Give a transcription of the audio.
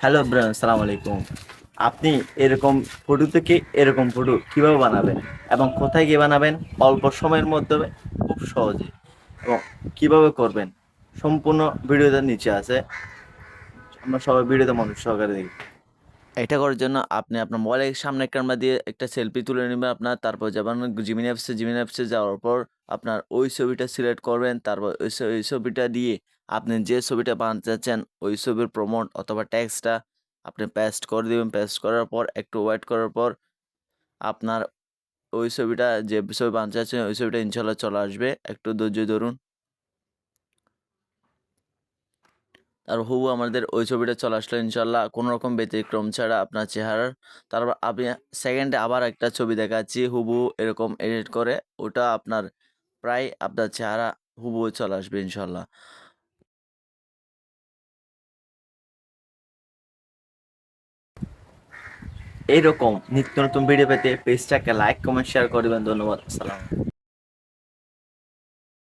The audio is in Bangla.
হ্যালো ব্রান, আসসালামু আলাইকুম। আপনি এরকম ফটো থেকে এরকম ফটো কিভাবে বানাবেন এবং কোথায় গিয়ে বানাবেন অল্প সময়ের মধ্যে খুব সহজে এবং কিভাবে করবেন সম্পূর্ণ ভিডিওতে নিচে আছে। আমরা সবাই ভিডিওতে মনোযোগ সহকারে দেখি। এটা করার জন্য আপনি আপনার মোবাইলের সামনে ক্যামেরা দিয়ে একটা সেলফি তুলে নেবেন আপনার। তারপর যাবেন জিমিনি অ্যাপসে যাওয়ার পর আপনার ওই ছবিটা সিলেক্ট করবেন। তারপর ওই ছবিটা দিয়ে আপনি যে ছবিটা বানাতে চাচ্ছেন ওই ছবির প্রমোট অথবা টেক্সটটা আপনি পেস্ট করে দিবেন। পেস্ট করার পর একটু ওয়েট করার পর আপনার ওই ছবিটা যে ছবি বানাতে চাচ্ছেন ওই ছবিটা ইনশাল্লাহ চলে আসবে। একটু ধৈর্য ধরুন। আর হুবহু আমাদের ওই ছবিটা চলে আসলো ইনশাল্লাহ কোনো রকম ব্যতিক্রম ছাড়া আপনার চেহারার। তারপর আমি সেকেন্ডে আবার একটা ছবি দেখাচ্ছি হুবহু এরকম এডিট করে, ওটা আপনার প্রায় আপনার চেহারা হুবহু চলে আসবে ইনশাল্লাহ। এইরকম নিত্য নতুন ভিডিও পেতে পেজটাকে লাইক কমেন্ট শেয়ার করবেন। ধন্যবাদ। আসসালাম।